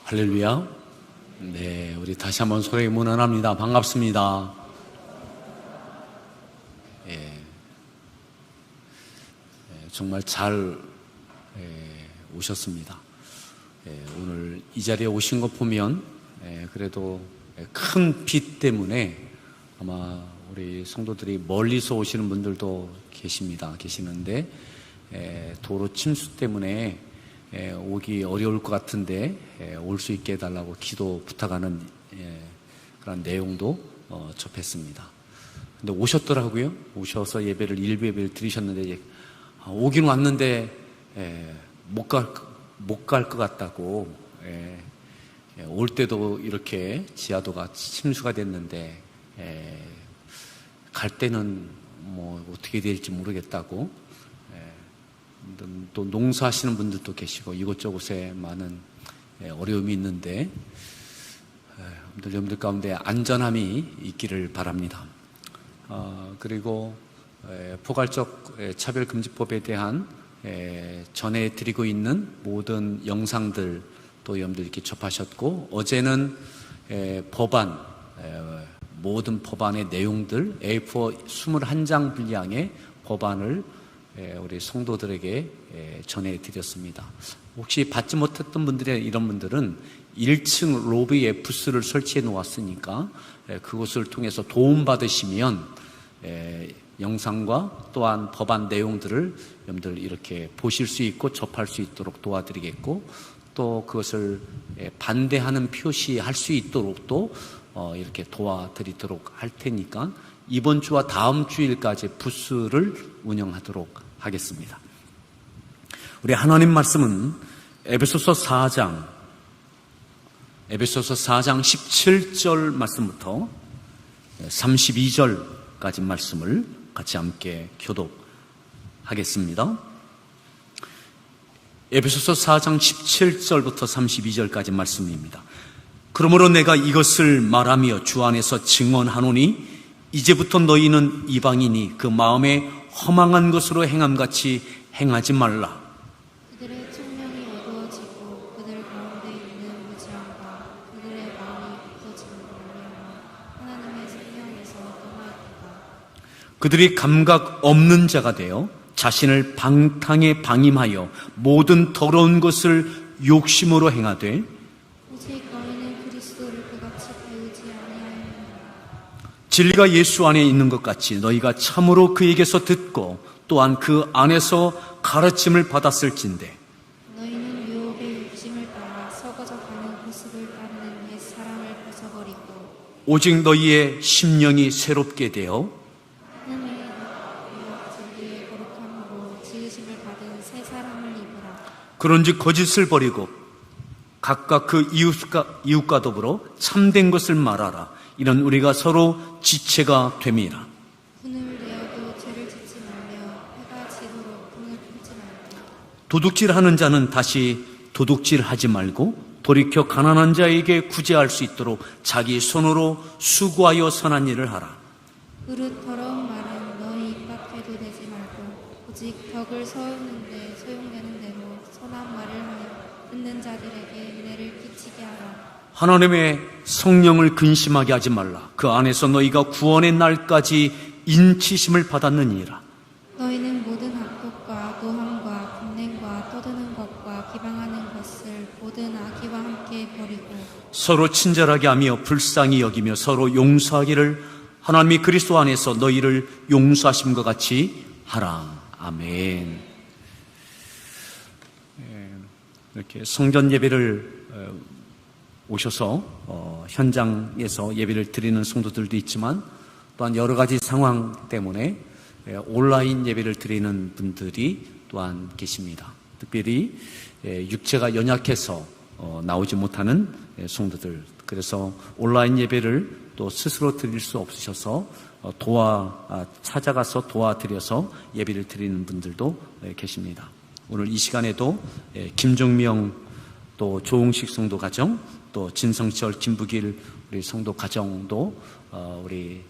할렐루야. 네, 우리 다시 한번 소리 문안합니다. 반갑습니다. 정말 잘 오셨습니다. 오늘 이 자리에 오신 거 보면 그래도 큰 빛 때문에 아마 우리 성도들이 멀리서 오시는 분들도 계시는데 도로 침수 때문에 오기 어려울 것 같은데 올 수 있게 해달라고 기도 부탁하는 그런 내용도 접했습니다. 근데 오셨더라고요. 오셔서 일부 예배를 드리셨는데 오긴 왔는데 못 갈 것 같다고. 올 때도 이렇게 지하도가 침수가 됐는데 갈 때는 뭐 어떻게 될지 모르겠다고. 또 농사하시는 분들도 계시고 이곳저곳에 많은 어려움이 있는데 여러분들 가운데 안전함이 있기를 바랍니다. 그리고 포괄적 차별금지법에 대한 전해드리고 있는 모든 영상들 또 여러분들 이렇게 접하셨고, 어제는 모든 법안의 내용들 A4 21장 분량의 법안을 우리 성도들에게 전해드렸습니다. 혹시 받지 못했던 이런 분들은 1층 로비에 부스를 설치해 놓았으니까 그것을 통해서 도움받으시면 영상과 또한 법안 내용들을 여러분들 이렇게 보실 수 있고 접할 수 있도록 도와드리겠고, 또 그것을 반대하는 표시할 수 있도록 또 이렇게 도와드리도록 할 테니까 이번 주와 다음 주일까지 부스를 운영하도록 하겠습니다. 우리 하나님 말씀은 에베소서 4장 17절 말씀부터 32절까지 말씀을 같이 함께 교독하겠습니다. 에베소서 4장 17절부터 32절까지 말씀입니다. 그러므로 내가 이것을 말하며 주 안에서 증언하노니 이제부터 너희는 이방인이 그 마음에 허망한 것으로 행함같이 행하지 말라. 그들의 총명이 어두워지고 그들 가운데 있는 무지함과 그들의 마음이 굳어짐으로 하나님의 생명에서 떠나있다. 그들이 감각 없는 자가 되어 자신을 방탕에 방임하여 모든 더러운 것을 욕심으로 행하되 오직 너희는 그리스도를 그같이 배우지 아니하였느니라. 진리가 예수 안에 있는 것 같이 너희가 참으로 그에게서 듣고 또한 그 안에서 가르침을 받았을진데 너희는 유혹의 욕심을 따라 썩어져가는 모습을 따르는 옛 사람을 벗어버리고 오직 너희의 심령이 새롭게 되어 하나님의 유혹 진리의 거룩함으로 지으심을 받은 새 사람을 입으라. 그런즉 거짓을 버리고 각각 그 이웃과 더불어 참된 것을 말하라. 이는 우리가 서로 지체가 됨이라. 분을 내어도 죄를 짓지 말며 해가 지도록 분을 품지 말고 도둑질하는 자는 다시 도둑질하지 말고 돌이켜 가난한 자에게 구제할 수 있도록 자기 손으로 수고하여 선한 일을 하라. 그릇 더러운 말은 너희 입 밖에도 내지 말고 오직 덕을 세우는데 소용되는 대로 선한 말을 하여 듣는 자들에게 은혜를 끼치게 하라. 하나님의 성령을 근심하게 하지 말라. 그 안에서 너희가 구원의 날까지 인치심을 받았느니라. 너희는 모든 악독과 노함과 분냉과 떠드는 것과 비방하는 것을 모든 악의와 함께 버리고 서로 친절하게 하며 불쌍히 여기며 서로 용서하기를 하나님이 그리스도 안에서 너희를 용서하심과 같이 하라. 아멘. 이렇게 성전 예배를 오셔서 현장에서 예배를 드리는 성도들도 있지만 또한 여러 가지 상황 때문에 온라인 예배를 드리는 분들이 또한 계십니다. 특별히 육체가 연약해서 나오지 못하는 성도들, 그래서 온라인 예배를 또 스스로 드릴 수 없으셔서 찾아가서 도와드려서 예배를 드리는 분들도 계십니다. 오늘 이 시간에도 김종명 또 조홍식 성도 가정, 또 진성철 김부길 우리 성도 가정도 우리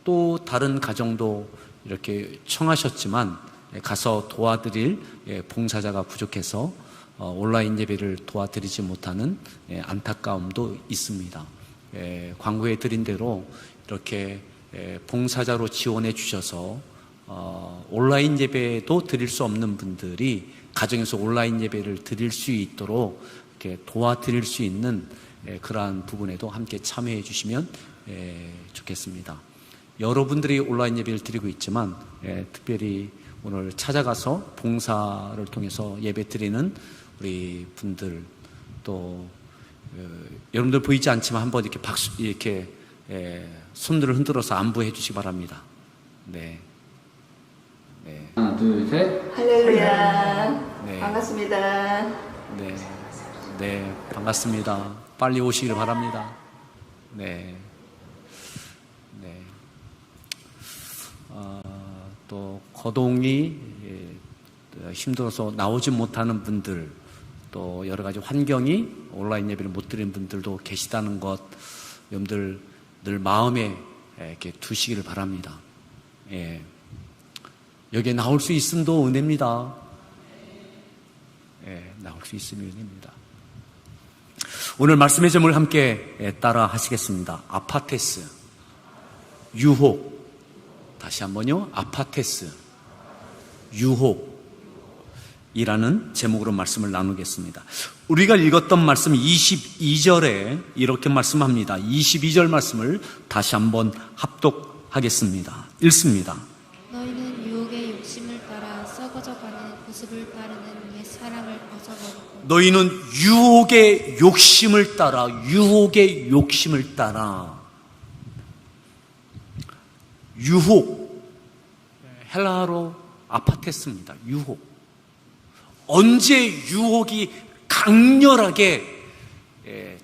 또 다른 가정도 이렇게 청하셨지만 가서 도와드릴 봉사자가 부족해서 온라인 예배를 도와드리지 못하는 안타까움도 있습니다. 광고에 드린 대로 이렇게 봉사자로 지원해 주셔서 온라인 예배도 드릴 수 없는 분들이 가정에서 온라인 예배를 드릴 수 있도록 이렇게 도와드릴 수 있는 그러한 부분에도 함께 참여해 주시면 좋겠습니다. 여러분들이 온라인 예배를 드리고 있지만 특별히 오늘 찾아가서 봉사를 통해서 예배 드리는 우리 분들 또 여러분들 보이지 않지만 한번 이렇게 박수 이렇게 손들을 흔들어서 안부해 주시기 바랍니다. 네. 하나, 둘, 셋. 할렐루야. 네. 반갑습니다. 네, 반갑습니다. 빨리 오시길 바랍니다. 네. 또 거동이 힘들어서 나오지 못하는 분들, 또 여러 가지 환경이 온라인 예배를 못 드리는 분들도 계시다는 것, 여러분들 늘 마음에 이렇게 두시기를 바랍니다. 여기에 나올 수 있음도 은혜입니다. 나올 수 있음이 은혜입니다. 오늘 말씀의 제목을 함께 따라 하시겠습니다. 아파테스, 유혹. 다시 한번요. 아파테스, 유혹이라는 제목으로 말씀을 나누겠습니다. 우리가 읽었던 말씀 22절에 이렇게 말씀합니다. 22절 말씀을 다시 한번 합독하겠습니다. 읽습니다. 너희는 유혹의 욕심을 따라 썩어져가는 모습을 따르는 옛 사람을 벗어버리고 너희는 유혹의 욕심을 따라 유혹, 헬라어로 아파테스입니다. 유혹. 언제 유혹이 강렬하게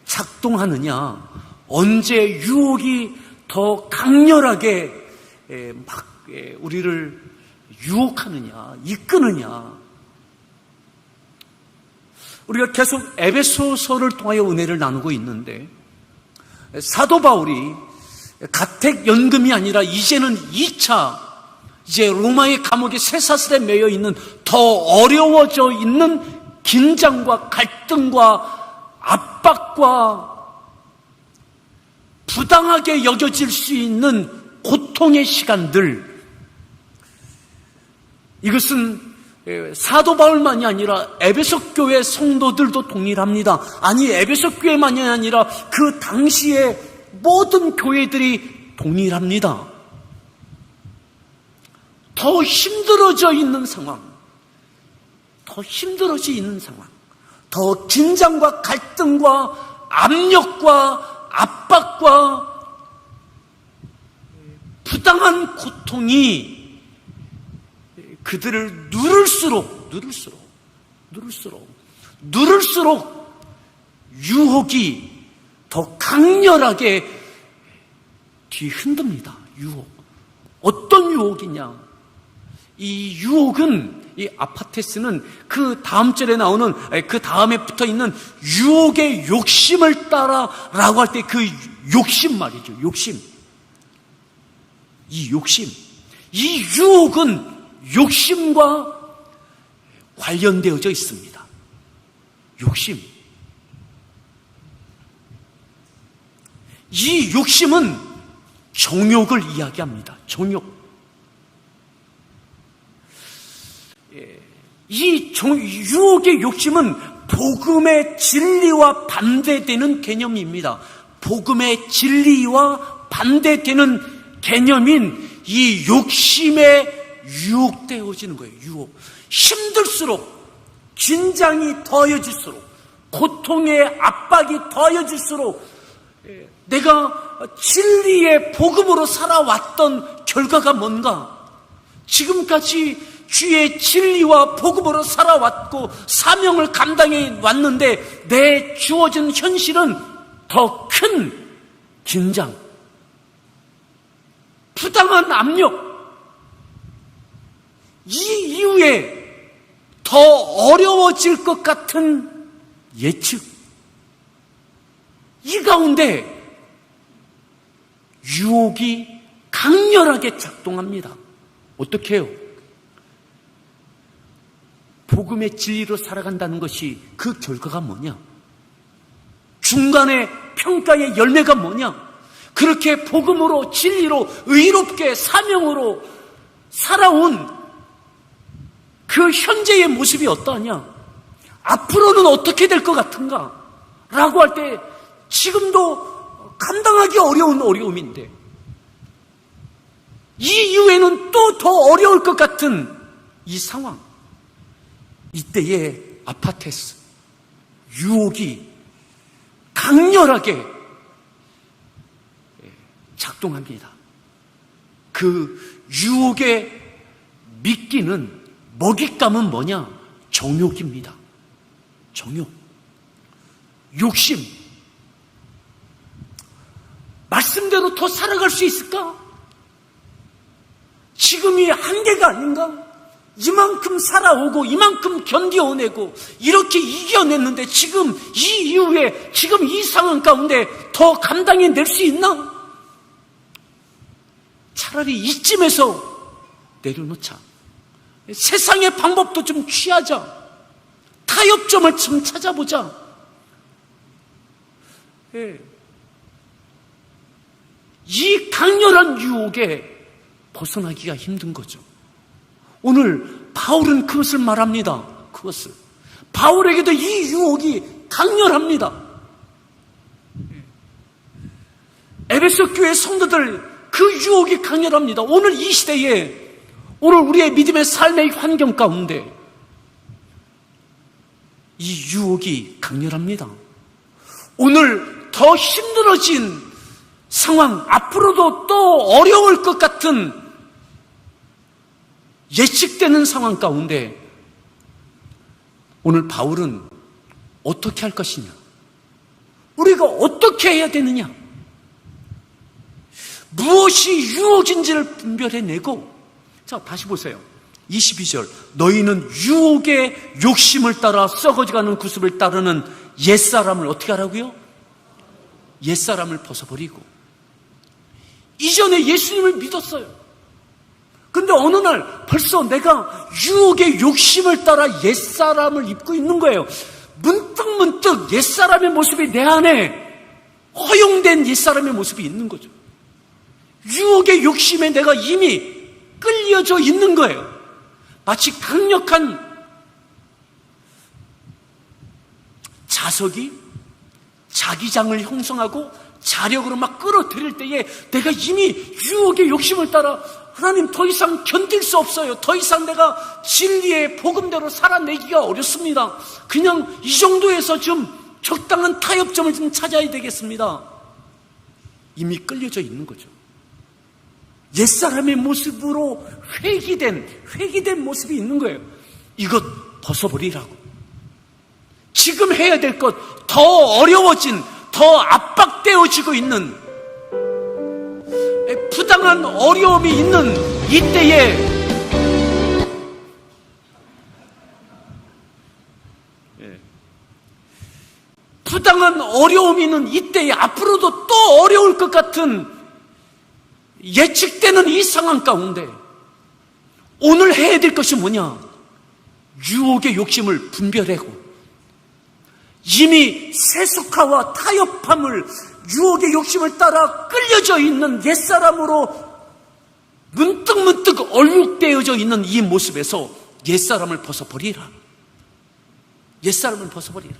작동하느냐, 언제 유혹이 더 강렬하게 우리를 유혹하느냐, 이끄느냐. 우리가 계속 에베소서를 통하여 은혜를 나누고 있는데, 사도 바울이 가택연금이 아니라 이제는 2차, 이제 로마의 감옥에 쇠사슬에 매여 있는 더 어려워져 있는 긴장과 갈등과 압박과 부당하게 여겨질 수 있는 고통의 시간들, 이것은 사도 바울만이 아니라 에베소 교회 성도들도 동일합니다. 아니, 에베소 교회만이 아니라 그 당시에 모든 교회들이 동일합니다. 더 힘들어져 있는 상황, 더 긴장과 갈등과 압력과 압박과 부당한 고통이 그들을 누를수록 유혹이 더 강렬하게 뒤흔듭니다. 유혹. 어떤 유혹이냐? 이 유혹은, 이 아파테스는 그 다음 절에 나오는, 그 다음에 붙어 있는 유혹의 욕심을 따라라고 할 때 그 욕심 말이죠. 욕심. 이 유혹은 욕심과 관련되어져 있습니다. 욕심. 이 욕심은 정욕을 이야기합니다. 정욕. 이 유혹의 욕심은 복음의 진리와 반대되는 개념입니다. 복음의 진리와 반대되는 개념인 이 욕심에 유혹되어지는 거예요. 유혹. 힘들수록, 긴장이 더해질수록, 고통의 압박이 더해질수록 내가 진리의 복음으로 살아왔던 결과가 뭔가? 지금까지 주의 진리와 복음으로 살아왔고 사명을 감당해 왔는데 내 주어진 현실은 더 큰 긴장, 부당한 압력, 이 이후에 더 어려워질 것 같은 예측, 이 가운데 유혹이 강렬하게 작동합니다. 어떻게 해요? 복음의 진리로 살아간다는 것이 그 결과가 뭐냐? 중간에 평가의 열매가 뭐냐? 그렇게 복음으로 진리로 의롭게 사명으로 살아온 그 현재의 모습이 어떠하냐? 앞으로는 어떻게 될 것 같은가? 라고 할 때 지금도 감당하기 어려운 어려움인데 이 이후에는 또 더 어려울 것 같은 이 상황, 이때에 아파테스, 유혹이 강렬하게 작동합니다. 그 유혹의 미끼는, 먹잇감은 뭐냐? 정욕입니다. 정욕, 욕심. 말씀대로 더 살아갈 수 있을까? 지금이 한계가 아닌가? 이만큼 살아오고 이만큼 견뎌내고 이렇게 이겨냈는데 지금 이 이후에 지금 이 상황 가운데 더 감당해낼 수 있나? 차라리 이쯤에서 내려놓자. 세상의 방법도 좀 취하자. 타협점을 좀 찾아보자. 이 강렬한 유혹에 벗어나기가 힘든 거죠. 오늘 바울은 그것을 말합니다. 그것을. 바울에게도 이 유혹이 강렬합니다. 에베소 교회 성도들 그 유혹이 강렬합니다. 오늘 이 시대에, 오늘 우리의 믿음의 삶의 환경 가운데 이 유혹이 강렬합니다. 오늘 더 힘들어진 상황, 앞으로도 또 어려울 것 같은 예측되는 상황 가운데 오늘 바울은 어떻게 할 것이냐? 우리가 어떻게 해야 되느냐? 무엇이 유혹인지를 분별해내고, 자, 다시 보세요. 22절. 너희는 유혹의 욕심을 따라 썩어져가는 구습을 따르는 옛사람을 어떻게 하라고요? 옛사람을 벗어버리고. 이전에 예수님을 믿었어요. 근데 어느 날 벌써 내가 유혹의 욕심을 따라 옛사람을 입고 있는 거예요. 문득문득 옛사람의 모습이 내 안에 허용된 옛사람의 모습이 있는 거죠. 유혹의 욕심에 내가 이미 끌려져 있는 거예요. 마치 강력한 자석이 자기장을 형성하고 자력으로 막 끌어들일 때에 내가 이미 유혹의 욕심을 따라 하나님 더 이상 견딜 수 없어요. 더 이상 내가 진리의 복음대로 살아내기가 어렵습니다. 그냥 이 정도에서 좀 적당한 타협점을 좀 찾아야 되겠습니다. 이미 끌려져 있는 거죠. 옛사람의 모습으로 회귀된 모습이 있는 거예요. 이것 벗어버리라고. 지금 해야 될 것, 더 어려워진, 더 압박되어지고 있는, 부당한 어려움이 있는 이때에 부당한 어려움이 있는 이때에 앞으로도 또 어려울 것 같은 예측되는 이 상황 가운데 오늘 해야 될 것이 뭐냐? 유혹의 욕심을 분별하고 이미 세속화와 타협함을, 유혹의 욕심을 따라 끌려져 있는 옛사람으로 문득문득 얼룩되어져 있는 이 모습에서 옛사람을 벗어버리라. 옛사람을 벗어버리라.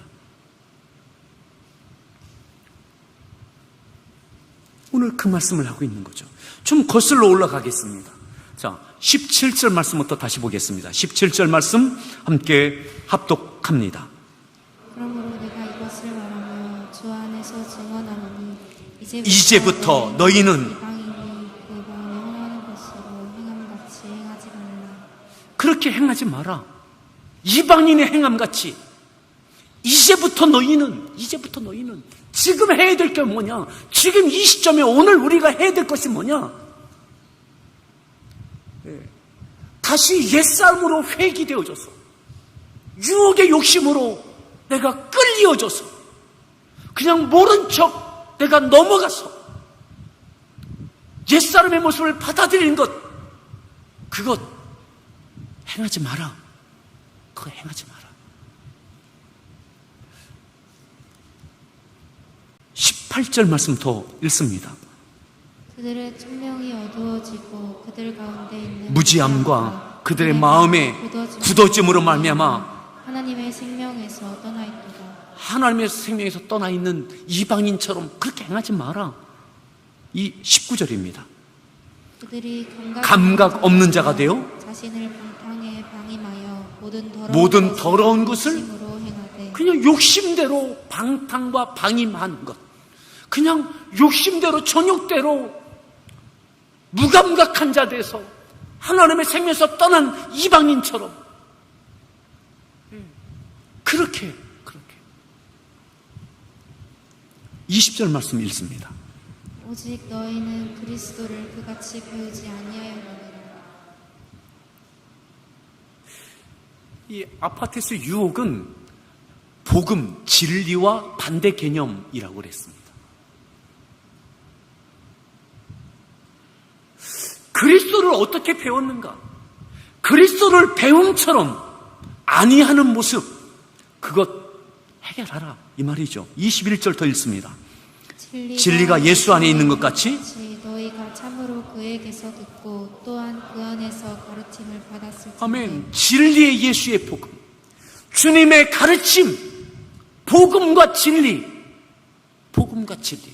오늘 그 말씀을 하고 있는 거죠. 좀 거슬러 올라가겠습니다. 자, 17절 말씀부터 다시 보겠습니다. 17절 말씀 함께 합독합니다. 그러므로 내가 이것을 말하며 주 안에서 증언하노니 이제부터 너희는 이방인이 그 마음에 행하는 것으로 행함같이 행하지 말라. 그렇게 행하지 마라. 이방인의 행함같이. 이제부터 너희는 지금 해야 될 게 뭐냐? 지금 이 시점에 오늘 우리가 해야 될 것이 뭐냐? 다시 옛사람으로 회귀되어져서 유혹의 욕심으로 내가 끌려져서 그냥 모른 척 내가 넘어가서 옛사람의 모습을 받아들이는 것, 그것 행하지 마라. 그거 행하지 마라. 18절 말씀 더 읽습니다. 그들의 천명이 어두워지고 그들 가운데 있는 무지함과 그들의 마음의 굳어짐으로 말미암아 하나님의 생명에서 떠나 있도다. 하나님의 생명에서 떠나 있는 이방인처럼 그렇게 행하지 마라. 이 19절입니다. 그들이 감각 없는 자가 되어 자신을 방탕에 방임하여 모든 더러운 것을 욕심으로 행하되 그냥 욕심대로 방탕과 방임하는 것, 그냥 욕심대로 정욕대로 무감각한 자 돼서 하나님의 생명에서 떠난 이방인처럼 그렇게 20절 말씀 읽습니다. 오직 너희는 그리스도를 그같이 배우지 아니하였느니라. 이 아파테스 유혹은 복음, 진리와 반대 개념이라고 그랬습니다. 그리스도를 어떻게 배웠는가? 그리스도를 배움처럼 아니하는 모습, 그것 해결하라 이 말이죠. 21절 더 읽습니다. 진리가 예수 안에 있는 것 같이 너희가 참으로 그에게서 듣고 또한 그 안에서 가르침을 받았을 텐데. 아멘. 진리의 예수의 복음, 주님의 가르침, 복음과 진리, 복음과 진리.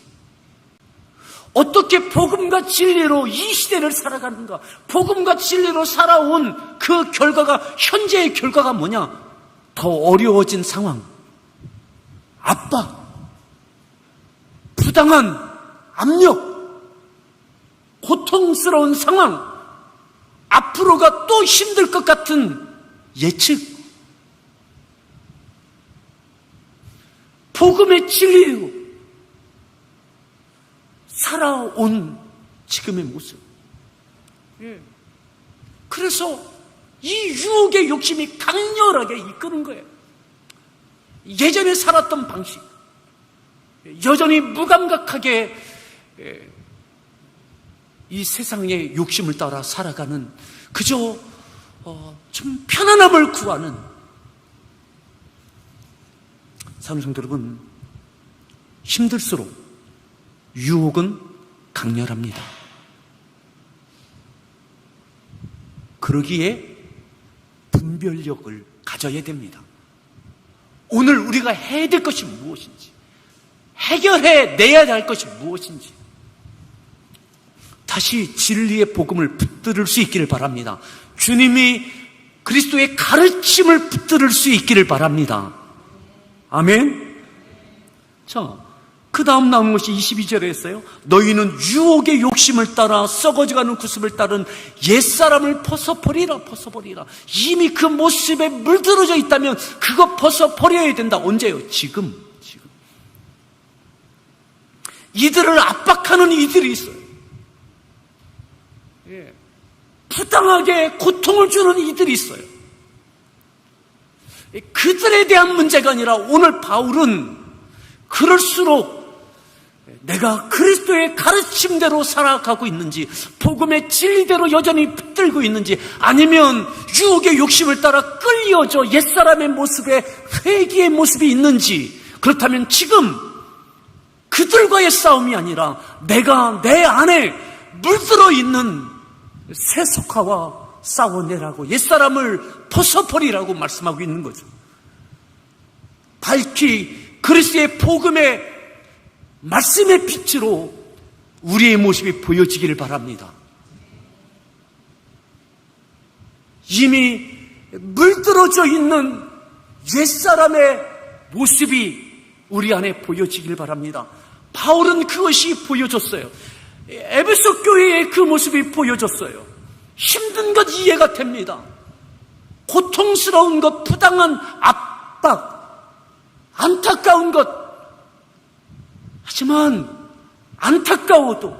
어떻게 복음과 진리로 이 시대를 살아가는가? 복음과 진리로 살아온 그 결과가, 현재의 결과가 뭐냐? 더 어려워진 상황, 압박, 부당한 압력, 고통스러운 상황, 앞으로가 또 힘들 것 같은 예측, 복음의 진리로 살아온 지금의 모습. 그래서 이 유혹의 욕심이 강렬하게 이끄는 거예요. 예전에 살았던 방식, 여전히 무감각하게 이 세상의 욕심을 따라 살아가는, 그저 좀 편안함을 구하는 사랑하는 성도 여러분, 힘들수록 유혹은 강렬합니다. 그러기에 분별력을 가져야 됩니다. 오늘 우리가 해야 될 것이 무엇인지, 해결해 내야 할 것이 무엇인지, 다시 진리의 복음을 붙들을 수 있기를 바랍니다. 주님이 그리스도의 가르침을 붙들을 수 있기를 바랍니다. 아멘. 자, 그 다음 나온 것이 22절에 했어요. 너희는 유혹의 욕심을 따라 썩어져가는 구습을 따른 옛사람을 벗어버리라. 이미 그 모습에 물들어져 있다면 그거 벗어버려야 된다. 언제요? 지금. 이들을 압박하는 이들이 있어요. 부당하게 고통을 주는 이들이 있어요. 그들에 대한 문제가 아니라 오늘 바울은 그럴수록 내가 그리스도의 가르침대로 살아가고 있는지, 복음의 진리대로 여전히 붙들고 있는지, 아니면 유혹의 욕심을 따라 끌려져 옛사람의 모습에 회개의 모습이 있는지, 그렇다면 지금 그들과의 싸움이 아니라 내가 내 안에 물들어 있는 세속화와 싸워내라고, 옛사람을 벗어버리라고 말씀하고 있는 거죠. 밝히 그리스도의 복음의 말씀의 빛으로 우리의 모습이 보여지기를 바랍니다. 이미 물들어져 있는 옛사람의 모습이 우리 안에 보여지기를 바랍니다. 바울은 그것이 보여졌어요. 에베소 교회의 그 모습이 보여졌어요. 힘든 것 이해가 됩니다. 고통스러운 것, 부당한 압박, 안타까운 것. 하지만 안타까워도,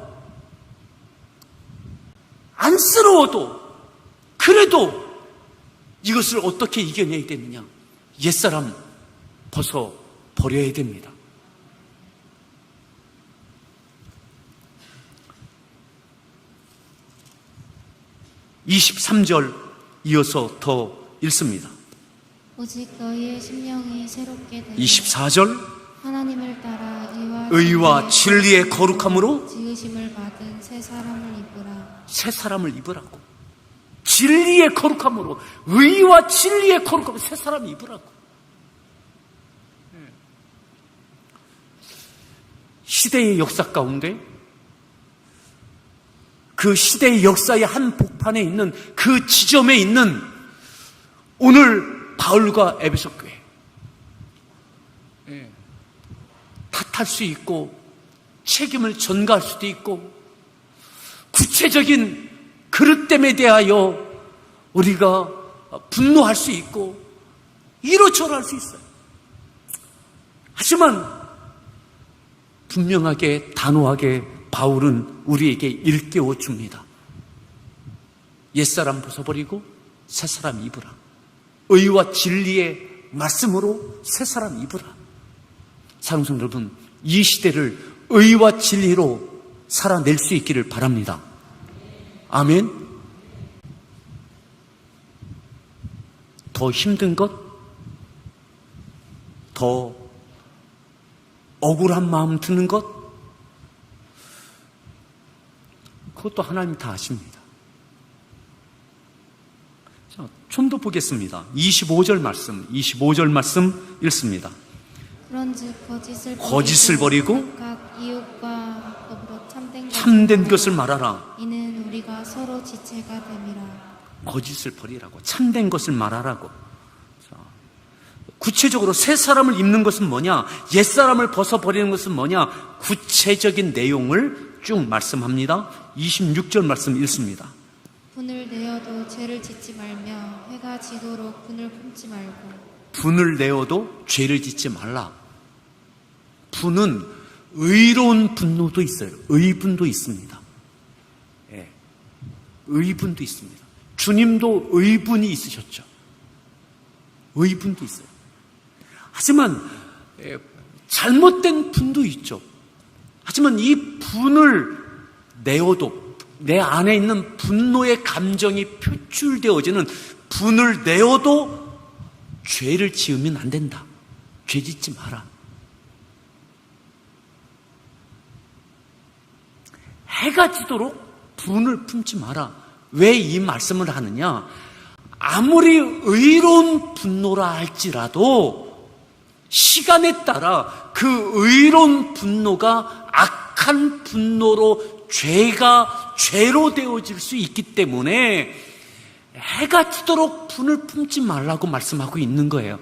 안쓰러워도, 그래도 이것을 어떻게 이겨내야 되느냐? 옛사람 벗어버려야 됩니다. (23절) 이어서 더 읽습니다. 오직 너희의 심령이 새롭게 되어 24절 하나님을 따라 의와 진리의 거룩함으로 지으심을 받은 새 사람을 입으라. 새 사람을 입으라고. 진리의 거룩함으로, 의와 진리의 거룩함으로 새 사람을 입으라고. 시대의 역사 가운데, 그 시대의 역사의 한 복판에 있는 그 지점에 있는 오늘 바울과 에베소 교회, 탓할 수 있고 책임을 전가할 수도 있고 구체적인 그릇됨에 대하여 우리가 분노할 수 있고 이러저러 할 수 있어요. 하지만 분명하게 단호하게 바울은 우리에게 일깨워 줍니다. 옛사람 벗어버리고 새사람 입으라. 의와 진리의 말씀으로 새사람 입으라. 사랑하는 성도 여러분, 이 시대를 의와 진리로 살아낼 수 있기를 바랍니다. 아멘. 더 힘든 것, 더 억울한 마음 드는 것, 그것도 하나님이 다 아십니다. 자, 좀 더 보겠습니다. 25절 말씀 읽습니다. 그런즉 거짓을 버리고 각 이웃과 더불어 참된 것을 말하라. 이는 우리가 서로 지체가 됨이라. 거짓을 버리라고, 참된 것을 말하라고. 자, 구체적으로 새 사람을 입는 것은 뭐냐, 옛 사람을 벗어버리는 것은 뭐냐, 구체적인 내용을 쭉 말씀합니다. 26절 말씀 읽습니다. 분을 내어도 죄를 짓지 말며 해가 지도록 분을 품지 말고. 분을 내어도 죄를 짓지 말라. 분은 의로운 분노도 있어요. 의분도 있습니다. 예, 의분도 있습니다. 주님도 의분이 있으셨죠. 의분도 있어요. 하지만 잘못된 분도 있죠. 하지만 이 분을 내어도, 내 안에 있는 분노의 감정이 표출되어지는 분을 내어도 죄를 지으면 안 된다. 죄 짓지 마라. 해가 지도록 분을 품지 마라. 왜 이 말씀을 하느냐? 아무리 의로운 분노라 할지라도 시간에 따라 그 의로운 분노가 악한 분노로 죄로 되어질 수 있기 때문에 해가 지도록 분을 품지 말라고 말씀하고 있는 거예요.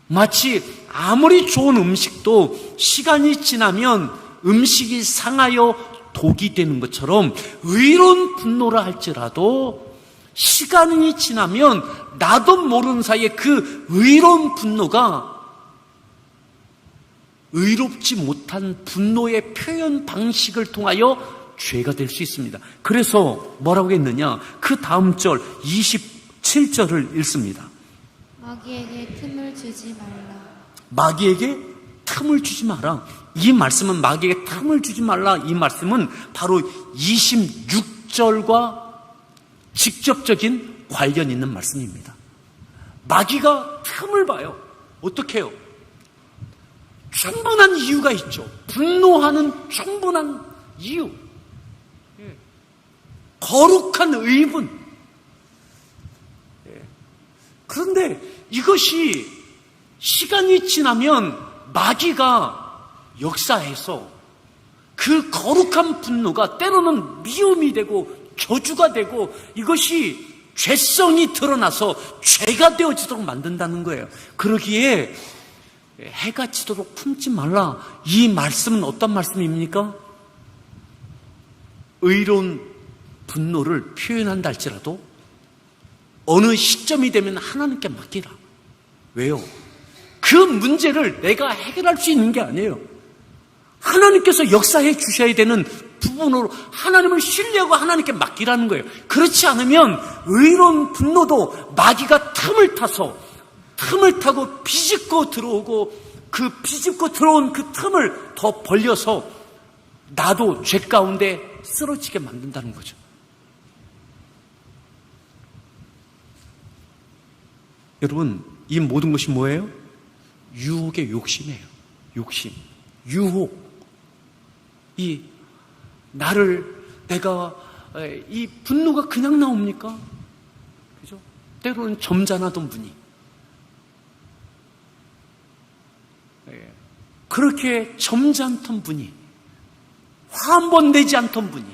마치 아무리 좋은 음식도 시간이 지나면 음식이 상하여 독이 되는 것처럼 의로운 분노라 할지라도 시간이 지나면 나도 모르는 사이에 그 의로운 분노가 의롭지 못한 분노의 표현 방식을 통하여 죄가 될 수 있습니다. 그래서 뭐라고 했느냐? 그 다음 절 27절을 읽습니다. 마귀에게 틈을 주지 말라. 마귀에게 틈을 주지 마라. 이 말씀은 마귀에게 틈을 주지 말라. 이 말씀은 바로 26절과 직접적인 관련 있는 말씀입니다. 마귀가 틈을 봐요. 어떻게 해요? 충분한 이유가 있죠. 분노하는 충분한 이유. 거룩한 의분. 그런데 이것이 시간이 지나면 마귀가 역사해서 그 거룩한 분노가 때로는 미움이 되고 저주가 되고 이것이 죄성이 드러나서 죄가 되어지도록 만든다는 거예요. 그러기에 해가 지도록 품지 말라. 이 말씀은 어떤 말씀입니까? 의로운 분노를 표현한다 할지라도 어느 시점이 되면 하나님께 맡기라. 왜요? 그 문제를 내가 해결할 수 있는 게 아니에요. 하나님께서 역사해 주셔야 되는 부분으로 하나님을 신뢰하고 하나님께 맡기라는 거예요. 그렇지 않으면 의로운 분노도 마귀가 틈을 타고 비집고 들어오고 그 비집고 들어온 그 틈을 더 벌려서 나도 죄 가운데 쓰러지게 만든다는 거죠. 여러분, 이 모든 것이 뭐예요? 유혹의 욕심이에요. 욕심, 유혹. 이 분노가 그냥 나옵니까? 그죠? 때로는 점잖았던 분이 그렇게 점잖던 분이 화 한 번 내지 않던 분이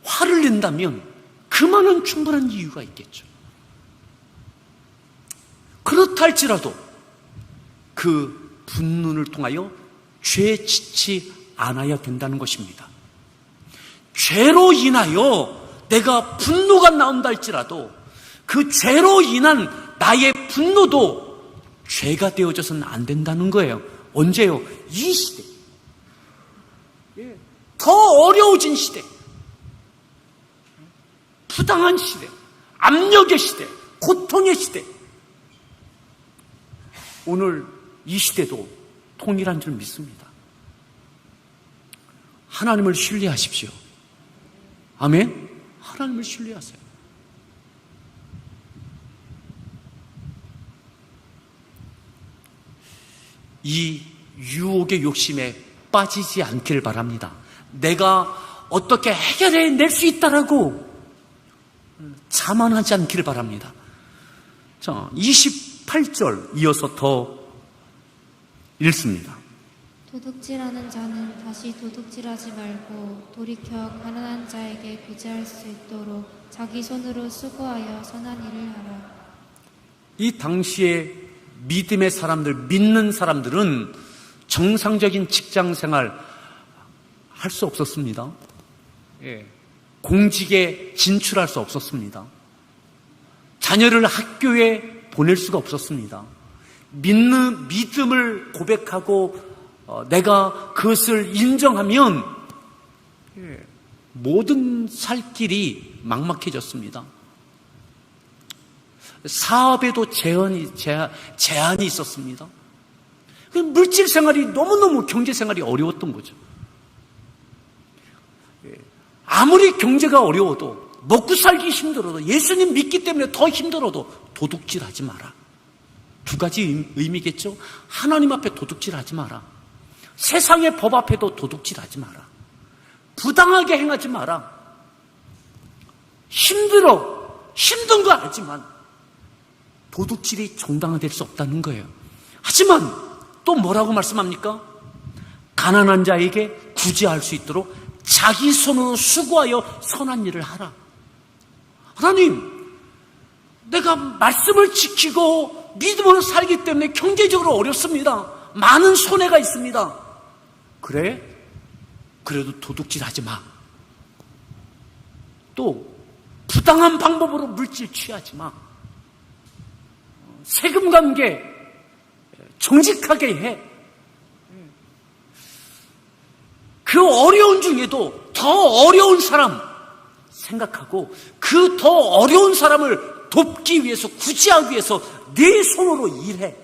화를 낸다면 그만한 충분한 이유가 있겠죠. 그렇다 할지라도 그 분노를 통하여 죄에 지지 않아야 된다는 것입니다. 죄로 인하여 내가 분노가 나온다 할지라도 그 죄로 인한 나의 분노도 죄가 되어져서는 안 된다는 거예요. 언제요? 이 시대. 더 어려워진 시대. 부당한 시대. 압력의 시대. 고통의 시대. 오늘 이 시대도 통일한 줄 믿습니다. 하나님을 신뢰하십시오. 아멘? 하나님을 신뢰하세요. 이 유혹의 욕심에 빠지지 않기를 바랍니다. 내가 어떻게 해결해낼 수 있다라고 자만하지 않기를 바랍니다. 자, 28절 이어서 더 읽습니다. 도둑질하는 자는 다시 도둑질하지 말고 돌이켜 가난한 자에게 구제할 수 있도록 자기 손으로 수고하여 선한 일을 하라. 이 당시에 믿음의 사람들, 믿는 사람들은 정상적인 직장 생활 할 수 없었습니다. 공직에 진출할 수 없었습니다. 자녀를 학교에 보낼 수가 없었습니다. 믿음을 고백하고 내가 그것을 인정하면 모든 살 길이 막막해졌습니다. 사업에도 제한이 있었습니다. 물질 생활이 너무너무 경제 생활이 어려웠던 거죠. 아무리 경제가 어려워도 먹고 살기 힘들어도 예수님 믿기 때문에 더 힘들어도 도둑질하지 마라. 두 가지 의미겠죠. 하나님 앞에 도둑질하지 마라. 세상의 법 앞에도 도둑질하지 마라. 부당하게 행하지 마라. 힘든 거 알지만 도둑질이 정당화될 수 없다는 거예요. 하지만 또 뭐라고 말씀합니까? 가난한 자에게 구제할 수 있도록 자기 손으로 수고하여 선한 일을 하라. 하나님, 내가 말씀을 지키고 믿음으로 살기 때문에 경제적으로 어렵습니다. 많은 손해가 있습니다. 그래? 그래도 도둑질하지 마. 또 부당한 방법으로 물질 취하지 마. 세금 관계 정직하게 해. 그 어려운 중에도 더 어려운 사람 생각하고 그 더 어려운 사람을 돕기 위해서, 구제하기 위해서 내 손으로 일해.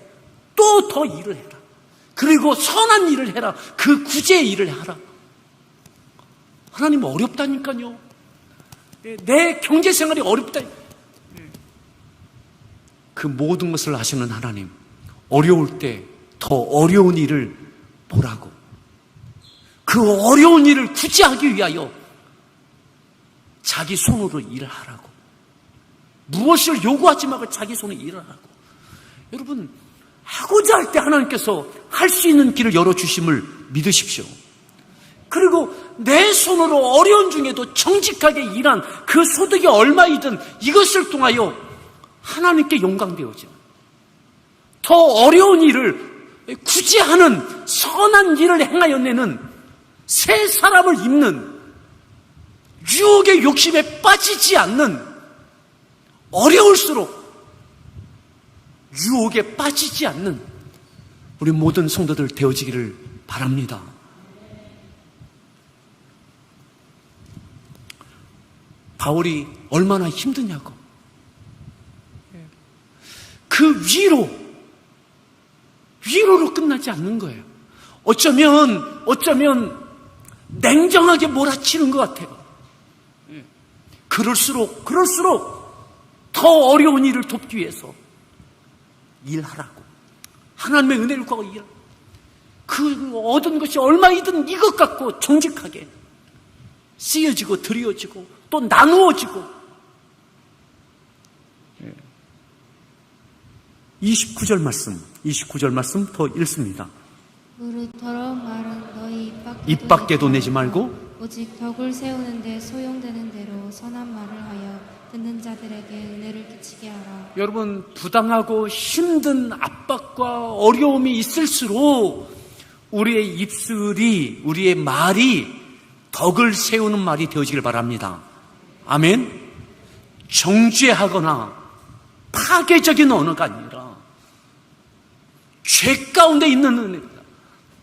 또 더 일을 해라. 그리고 선한 일을 해라. 그 구제의 일을 하라. 하나님 어렵다니까요. 내 경제생활이 어렵다. 그 모든 것을 아시는 하나님, 어려울 때 더 어려운 일을 보라고, 그 어려운 일을 구제하기 위하여 자기 손으로 일을 하라고, 무엇을 요구하지 말고 자기 손으로 일을 하라고. 여러분, 하고자 할 때 하나님께서 할 수 있는 길을 열어주심을 믿으십시오. 그리고 내 손으로 어려운 중에도 정직하게 일한 그 소득이 얼마이든 이것을 통하여 하나님께 영광되어지는, 더 어려운 일을 구제하는 선한 일을 행하여내는 새 사람을 입는, 유혹의 욕심에 빠지지 않는, 어려울수록 유혹에 빠지지 않는 우리 모든 성도들 되어지기를 바랍니다. 바울이 얼마나 힘드냐고. 그 위로로 끝나지 않는 거예요. 어쩌면 냉정하게 몰아치는 것 같아요. 그럴수록 더 어려운 일을 돕기 위해서 일하라고. 하나님의 은혜를 구하고 일하라고. 그 얻은 것이 얼마이든 이것 갖고 정직하게 쓰여지고 드려지고 또 나누어지고. 29절 말씀 더 읽습니다. 무릇 더러운 말은 너희 입 밖에도 내지 말고 오직 덕을 세우는데 소용되는 대로 선한 말을 하여 듣는 자들에게 은혜를 끼치게 하라. 여러분, 부당하고 힘든 압박과 어려움이 있을수록 우리의 입술이, 우리의 말이 덕을 세우는 말이 되어지길 바랍니다. 아멘. 정죄하거나 파괴적인 언어가 아니라 죄 가운데 있는 은혜입니다.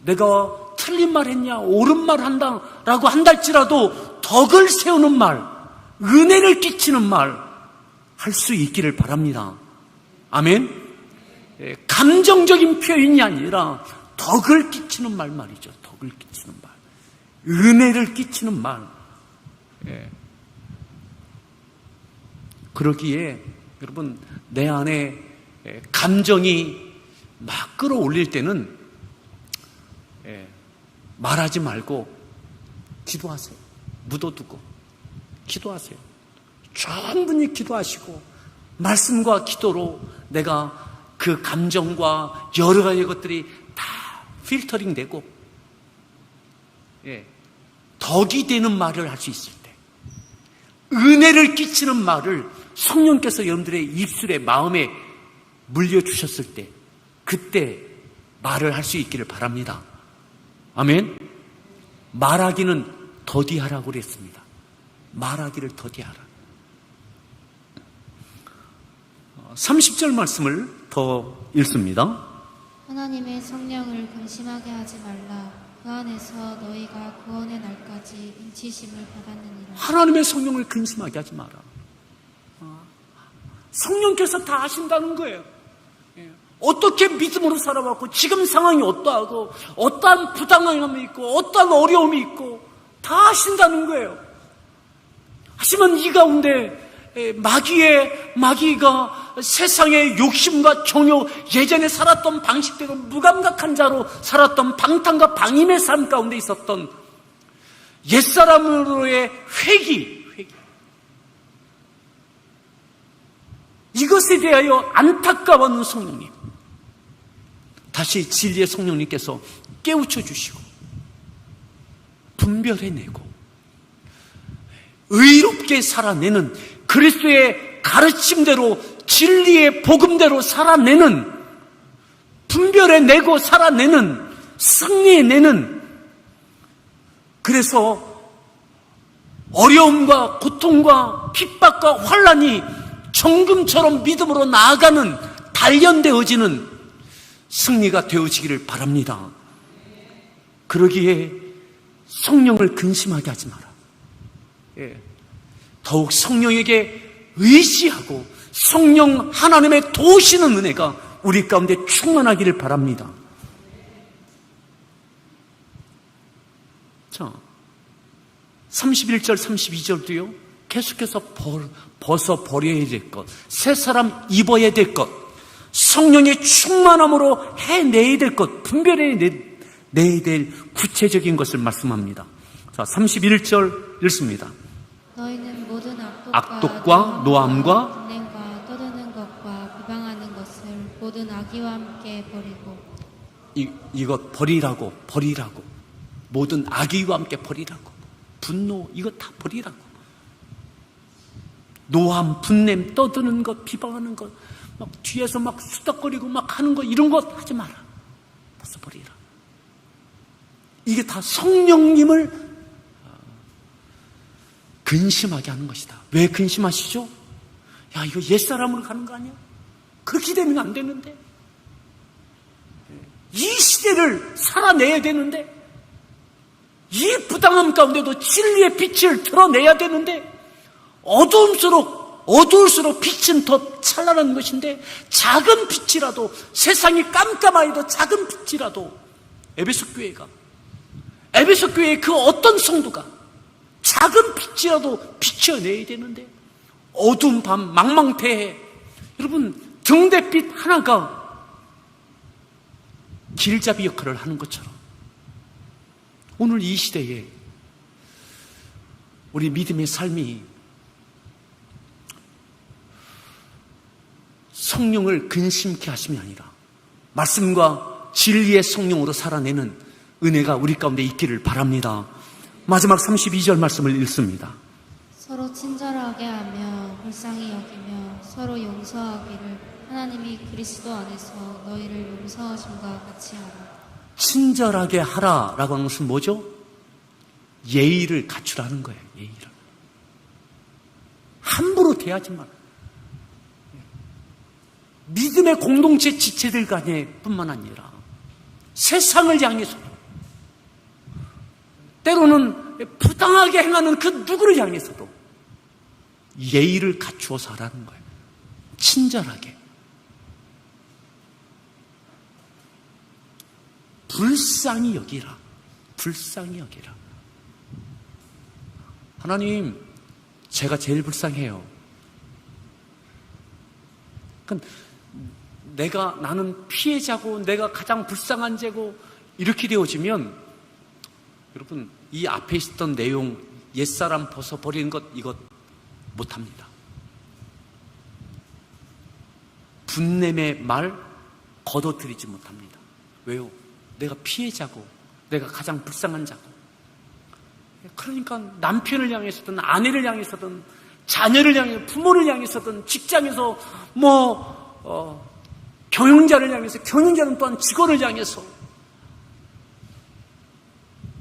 내가 틀린 말 했냐, 옳은 말 한다 라고 한달지라도 덕을 세우는 말, 은혜를 끼치는 말 할 수 있기를 바랍니다. 아멘. 감정적인 표현이 아니라 덕을 끼치는 말 말이죠. 덕을 끼치는 말, 은혜를 끼치는 말. 그러기에 여러분, 내 안에 감정이 막 끌어올릴 때는 말하지 말고 기도하세요. 묻어두고 기도하세요. 충분히 기도하시고 말씀과 기도로 내가 그 감정과 여러 가지 것들이 다 필터링 되고 덕이 되는 말을 할 수 있을 때, 은혜를 끼치는 말을 성령께서 여러분들의 입술에, 마음에 물려주셨을 때, 그때 말을 할 수 있기를 바랍니다. 아멘. 말하기는 더디하라고 그랬습니다. 말하기를 더디하라. 30절 말씀을 더 읽습니다. 하나님의 성령을 근심하게 하지 말라. 그 안에서 너희가 구원의 날까지 인치심을 받았느니라. 하나님의 성령을 근심하게 하지 마라. 성령께서 다 아신다는 거예요. 어떻게 믿음으로 살아왔고, 지금 상황이 어떠하고, 어떠한 부당함이 있고, 어떠한 어려움이 있고, 다 아신다는 거예요. 하지만 이 가운데 마귀가 세상의 욕심과 정욕, 예전에 살았던 방식대로 무감각한 자로 살았던 방탕과 방임의 삶 가운데 있었던 옛사람으로의 회개, 이것에 대하여 안타까워하는 성령님, 다시 진리의 성령님께서 깨우쳐 주시고 분별해내고 의롭게 살아내는, 그리스도의 가르침대로 진리의 복음대로 살아내는, 분별해내고 살아내는, 승리해내는, 그래서 어려움과 고통과 핍박과 환난이 정금처럼 믿음으로 나아가는, 단련되어지는 승리가 되어지기를 바랍니다. 그러기에 성령을 근심하게 하지 마라. 더욱 성령에게 의지하고 성령 하나님의 도우시는 은혜가 우리 가운데 충만하기를 바랍니다. 자, 31절 32절도요 계속해서 벗어버려야 될 것, 새 사람 입어야 될 것, 성령의 충만함으로 해내야 될 것, 분별해내야 될 구체적인 것을 말씀합니다. 자, 31절 읽습니다. 너희는 모든 악독과 노함과 분냄과 떠드는 것과 비방하는 것을 모든 악의와 함께 버리고. 이것 버리라고. 모든 악의와 함께 버리라고. 분노, 이거 다 버리라고. 노함, 분냄, 떠드는 것, 비방하는 것, 막 뒤에서 막 수덕거리고 막 하는 것, 이런 것 하지 마라. 벌써 버리라. 이게 다 성령님을 근심하게 하는 것이다. 왜 근심하시죠? 야, 이거 옛사람으로 가는 거 아니야? 그렇게 되면 안 되는데, 이 시대를 살아내야 되는데, 이 부당함 가운데도 진리의 빛을 드러내야 되는데, 어두울수록 빛은 더 찬란한 것인데, 작은 빛이라도, 세상이 깜깜하여도 작은 빛이라도, 에베소 교회의 그 어떤 성도가 작은 빛이라도 비춰내야 되는데, 어두운 밤 망망대해, 여러분 등대빛 하나가 길잡이 역할을 하는 것처럼 오늘 이 시대에 우리 믿음의 삶이 성령을 근심케 하심이 아니라 말씀과 진리의 성령으로 살아내는 은혜가 우리 가운데 있기를 바랍니다. 마지막 32절 말씀을 읽습니다. 서로 친절하게 하며 불쌍히 여기며 서로 용서하기를 하나님이 그리스도 안에서 너희를 용서하심과 같이 하라. 친절하게 하라라고 하는 것은 뭐죠? 예의를 갖추라는 거예요. 예의를. 함부로 대하지 마라. 믿음의 공동체 지체들 간에 뿐만 아니라 세상을 향해서도 때로는 부당하게 행하는 그 누구를 향해서도 예의를 갖추어서 하라는 거예요. 친절하게. 불쌍히 여기라. 불쌍히 여기라. 하나님, 제가 제일 불쌍해요. 그러니까 나는 피해자고 내가 가장 불쌍한 죄고 이렇게 되어지면 여러분 이 앞에 있었던 내용 옛사람 벗어버리는 것 이것 못합니다. 분냄의 말 걷어들이지 못합니다. 왜요? 내가 피해자고 내가 가장 불쌍한 자고 그러니까 남편을 향해서든 아내를 향해서든 자녀를 향해 부모를 향해서든 직장에서 경영자를 향해서 경영자는 또한 직원을 향해서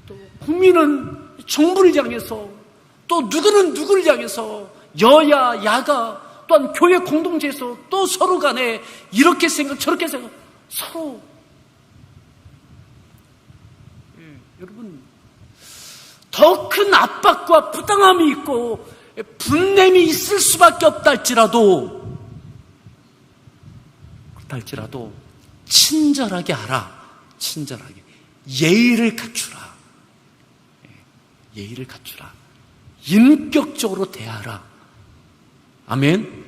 또 국민은 정부를 향해서 또 누구는 누구를 향해서 여야 야가 또한 교회 공동체에서 또 서로 간에 이렇게 생각 저렇게 생각 서로 여러분 더 큰 압박과 부당함이 있고 분냄이 있을 수밖에 없다 할지라도 친절하게 하라. 친절하게. 예의를 갖추라. 예의를 갖추라. 인격적으로 대하라. 아멘.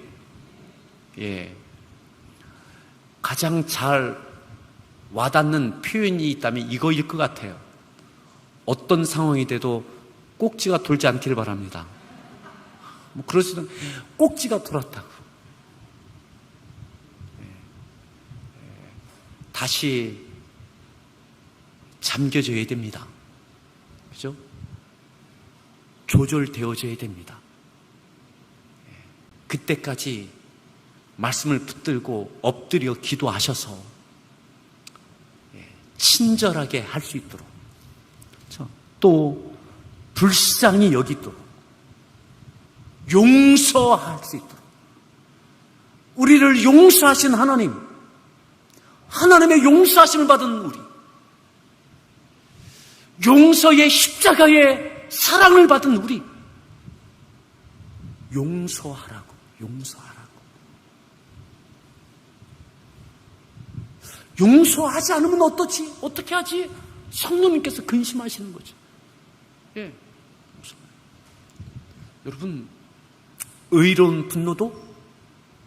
예. 가장 잘 와닿는 표현이 있다면 이거일 것 같아요. 어떤 상황이 돼도 꼭지가 돌지 않기를 바랍니다. 그러시든 꼭지가 돌았다고. 다시 잠겨져야 됩니다. 그죠? 조절되어져야 됩니다. 그때까지 말씀을 붙들고 엎드려 기도하셔서 친절하게 할 수 있도록 또 불쌍히 여기도록 용서할 수 있도록 우리를 용서하신 하나님의 용서하심을 받은 우리 용서의 십자가의 사랑을 받은 우리 용서하라고 용서하지 않으면 어떻게 하지? 성령님께서 근심하시는 거죠. 예. 여러분 의로운 분노도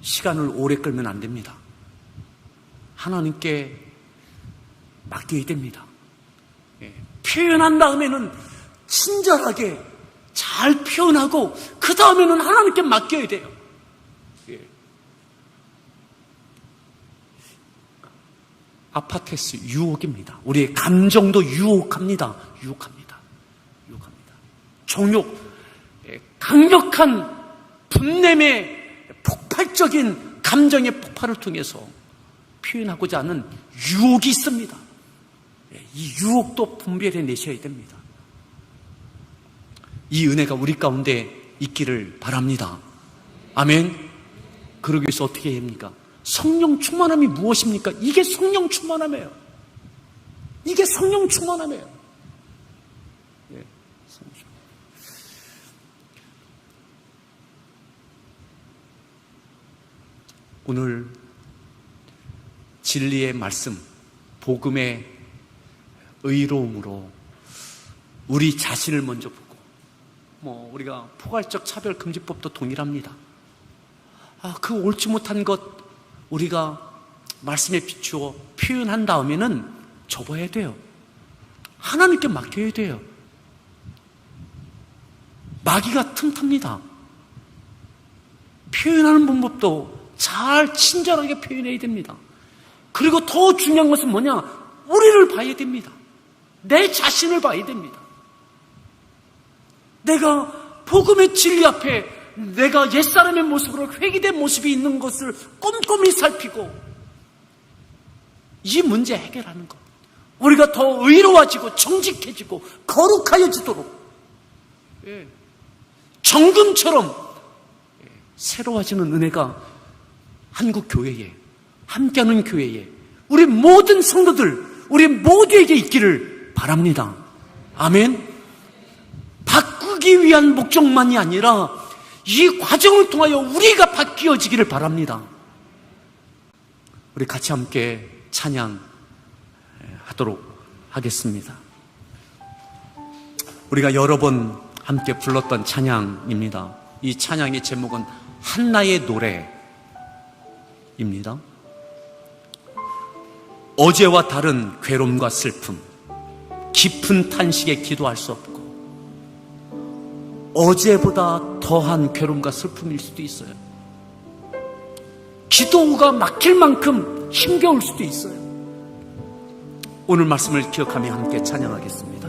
시간을 오래 끌면 안 됩니다. 하나님께 맡겨야 됩니다. 예. 표현한 다음에는 친절하게 잘 표현하고 그 다음에는 하나님께 맡겨야 돼요. 예. 아파테스 유혹입니다. 우리의 감정도 유혹합니다. 정욕, 강력한 분냄의 폭발적인 감정의 폭발을 통해서 표현하고자 하는 유혹이 있습니다. 이 유혹도 분별해 내셔야 됩니다. 이 은혜가 우리 가운데 있기를 바랍니다. 아멘. 그러기 위해서 어떻게 해야 합니까? 성령 충만함이 무엇입니까? 이게 성령 충만함이에요. 이게 성령 충만함이에요. 오늘 진리의 말씀, 복음의 의로움으로 우리 자신을 먼저 보고 우리가 포괄적 차별금지법도 동일합니다. 그 옳지 못한 것 우리가 말씀에 비추어 표현한 다음에는 접어야 돼요. 하나님께 맡겨야 돼요. 마귀가 틈탑니다. 표현하는 방법도 잘 친절하게 표현해야 됩니다. 그리고 더 중요한 것은 뭐냐? 우리를 봐야 됩니다. 내 자신을 봐야 됩니다. 내가 복음의 진리 앞에 내가 옛사람의 모습으로 회귀된 모습이 있는 것을 꼼꼼히 살피고 이 문제 해결하는 것. 우리가 더 의로워지고 정직해지고 거룩하여지도록 정금처럼 새로워지는 은혜가 한국 교회에, 함께하는 교회에, 우리 모든 성도들, 우리 모두에게 있기를 바랍니다. 아멘. 바꾸기 위한 목적만이 아니라 이 과정을 통하여 우리가 바뀌어지기를 바랍니다. 우리 같이 함께 찬양하도록 하겠습니다. 우리가 여러 번 함께 불렀던 찬양입니다. 이 찬양의 제목은 한나의 노래입니다. 어제와 다른 괴로움과 슬픔, 깊은 탄식에 기도할 수 없고 어제보다 더한 괴로움과 슬픔일 수도 있어요. 기도가 막힐 만큼 힘겨울 수도 있어요. 오늘 말씀을 기억하며 함께 찬양하겠습니다.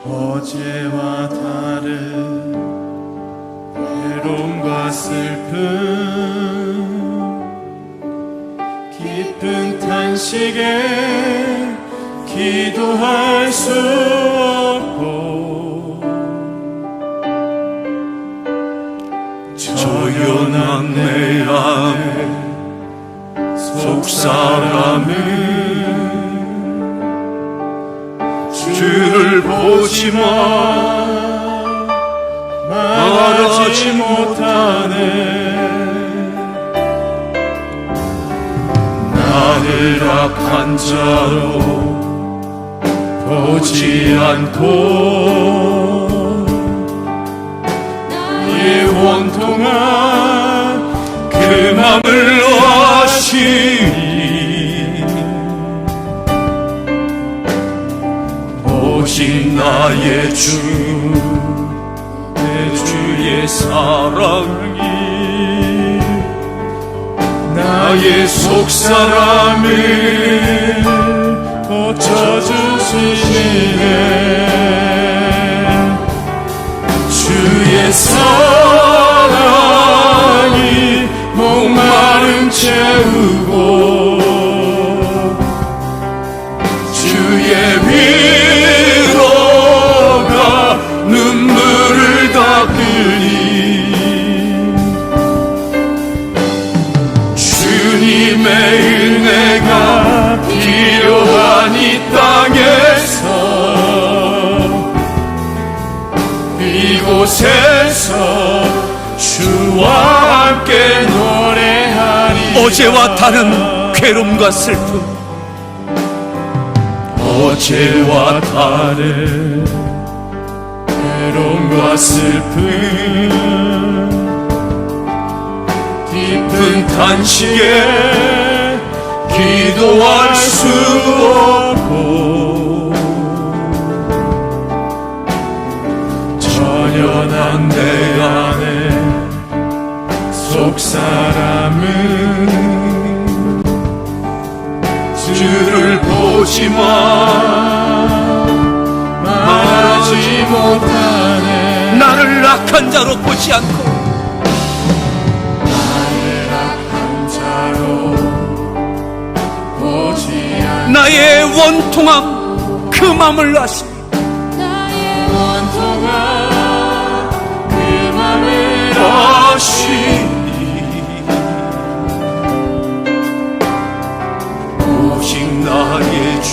어제와 다른 괴로움과 슬픔, 깊은 탄식에 기도할 수 없고 저연한 내 안에 속사람은 주를 보지만 말하지 못하네. 나를 악한 자로 보지 않고 나의 원통한 그 맘을 아시니 오직 나의 주, 내 주의 사랑이 나의 속사람을 고쳐주시네. 주의 사랑이 목마름 채우고 주의 위로가 눈물을 닦으니 주님의 은혜가 필요한 이 땅에서 이곳에서 주와 함께 노래하리. 어제와 다른 괴로움과 슬픔, 어제와 다른 괴로움과 슬픔, 깊은 탄식에 기도할 수 없고 전연한 내 안에 속사람은 주를 보지만 말하지 못하네. 나를 악한 자로 보지 않고 나의 원통함 그 맘을 아시니 나의 원통함 그 맘을 아시니 오직 나의 주,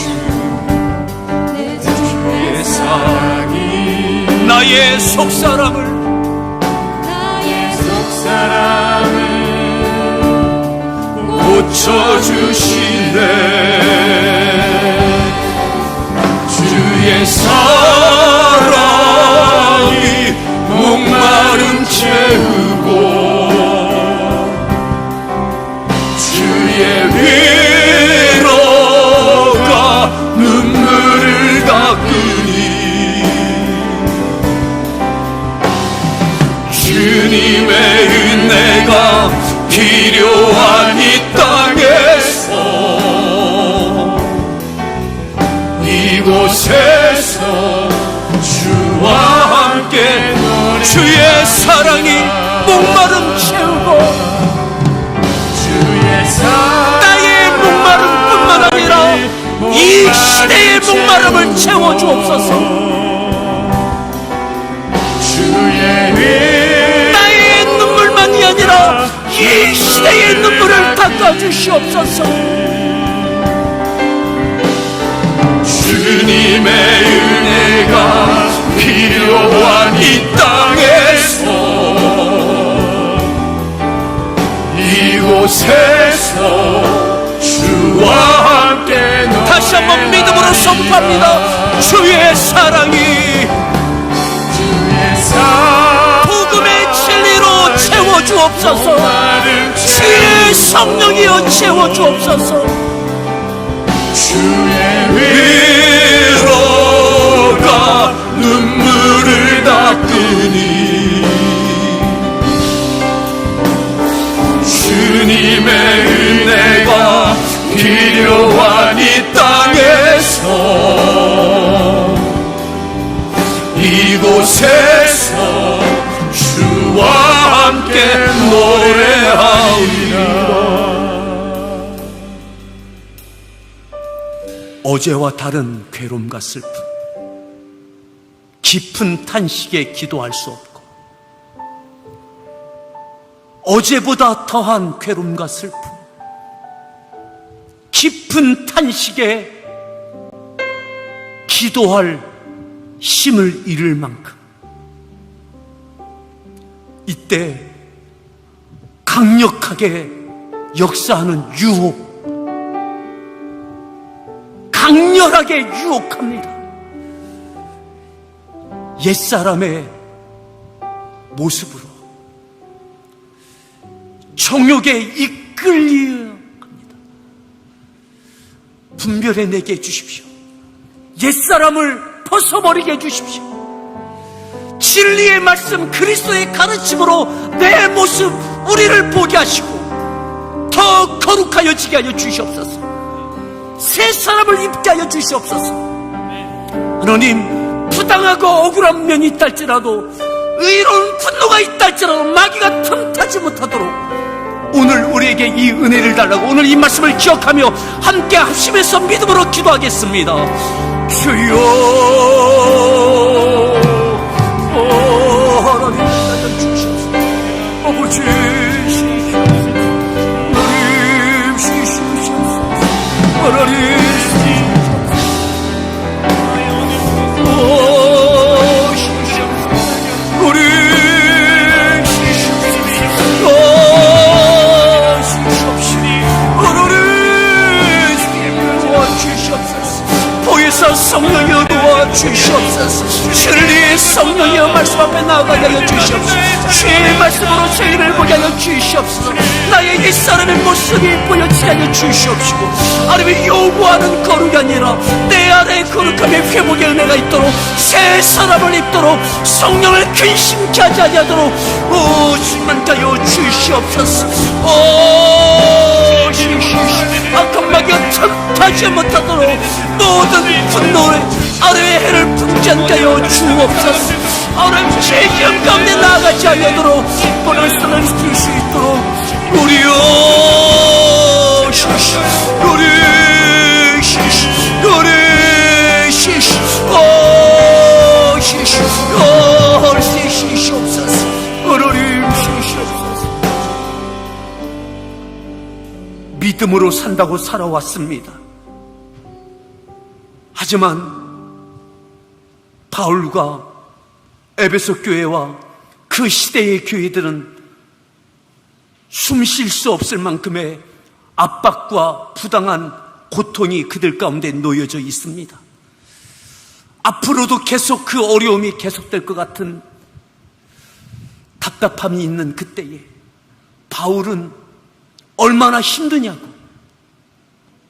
내 주의 사랑이 나의 속사람을 고쳐주시네. 주의 사랑이 목마름 채우고 주의 이곳에서 주와 함께 주의 사랑이 목마름 채우고 주의 사랑 나의 목마름뿐만 아니라 이 시대의 목마름을 채워주옵소서. 주의 일 나의 눈물만이 아니라 이 시대의 눈물을 닦아주시옵소서. 주님의 은혜가 필요한 이 땅에서 이곳에서 주와 함께 다시 한번 믿음으로 선포합니다. 주의 사랑이 주의 사랑 복음의 진리로 채워주옵소서. 주의 성령이여 채워주옵소서. 주의 위로가 눈물을 닦으니 주님의 은혜가 필요한 이 땅에서 이곳에서 주와 함께 노래하리라. 어제와 다른 괴로움과 슬픔, 깊은 탄식에 기도할 수 없고 어제보다 더한 괴로움과 슬픔, 깊은 탄식에 기도할 힘을 잃을 만큼 이때 강력하게 역사하는 유혹, 강렬하게 유혹합니다. 옛사람의 모습으로 정욕에 이끌려 합니다. 분별해내게 해주십시오. 옛사람을 벗어버리게 해주십시오. 진리의 말씀 그리스도의 가르침으로 내 모습 우리를 보게 하시고 더 거룩하여지게 하여 주시옵소서. 새 사람을 입게 하여 주시옵소서. 하나님, 부당하고 억울한 면이 있다 할지라도 의로운 분노가 있다 할지라도 마귀가 틈타지 못하도록 오늘 우리에게 이 은혜를 달라고 오늘 이 말씀을 기억하며 함께 합심해서 믿음으로 기도하겠습니다. 주여, 하나님 나를 주시옵소서. 아버지 하나님 주시옵소서. 하나님 성령이여 도와주시옵소서. 진리의 성령이여 말씀 앞에 나아가게 하여 주시옵소서. 주의 말씀으로 저희를 보게 하여 주시옵소서. 나의 옛사람의 모습이 보여지게 하여 주시옵시고 하나님이 요구하는 거룩이 아니라 내 안에 거룩함의 회복의 은혜가 있도록 새 사람을 입도록 성령을 근심케 하지 아니하도록 주님께 하여 주시옵소서. 악한 마귀가 틈타지 못하도록 모든 분노의 아래의 해를 품지 않게 하여 주옵소서. 하나님 죄기름 가운데 나아가지 않도록 오늘 선을 지킬 수 있도록 우리여 믿음으로 산다고 살아왔습니다. 하지만 바울과 에베소 교회와 그 시대의 교회들은 숨 쉴 수 없을 만큼의 압박과 부당한 고통이 그들 가운데 놓여져 있습니다. 앞으로도 계속 그 어려움이 계속될 것 같은 답답함이 있는 그때에 바울은 얼마나 힘드냐고,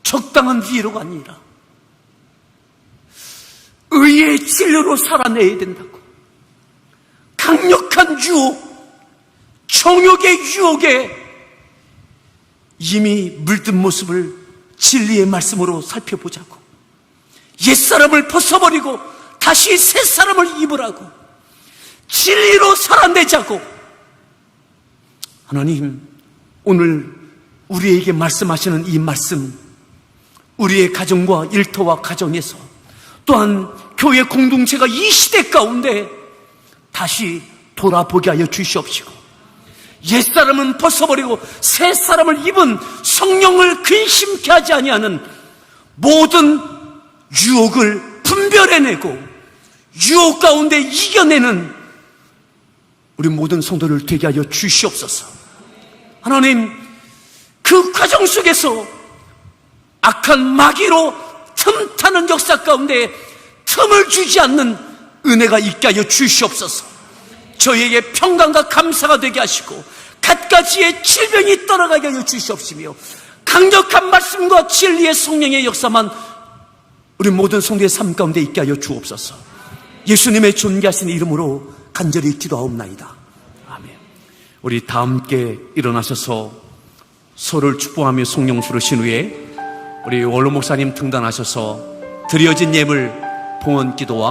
적당한 위로가 아니라 의의 진료로 살아내야 된다고, 강력한 유혹, 정욕의 유혹에 이미 물든 모습을 진리의 말씀으로 살펴보자고, 옛사람을 벗어버리고 다시 새사람을 입으라고, 진리로 살아내자고. 하나님, 오늘 우리에게 말씀하시는 이 말씀, 우리의 가정과 일터와 가정에서, 또한 교회 공동체가 이 시대 가운데 다시 돌아보게 하여 주시옵시고, 옛사람은 벗어버리고 새사람을 입은 성령을 근심케 하지 아니하는 모든 유혹을 분별해내고 유혹 가운데 이겨내는 우리 모든 성도를 되게 하여 주시옵소서. 하나님, 그 과정 속에서 악한 마귀로 틈타는 역사 가운데 틈을 주지 않는 은혜가 있게 하여 주시옵소서. 저희에게 평강과 감사가 되게 하시고 갖가지의 질병이 떠나가게 하여 주시옵시며, 강력한 말씀과 진리의 성령의 역사만 우리 모든 성도의 삶 가운데 있게 하여 주옵소서. 예수님의 존귀하신 이름으로 간절히 기도하옵나이다. 아멘. 우리 다 함께 일어나셔서 서로를 축복하며 성령 부르신 후에 우리 원로 목사님 등단하셔서 드려진 예물 봉헌 기도와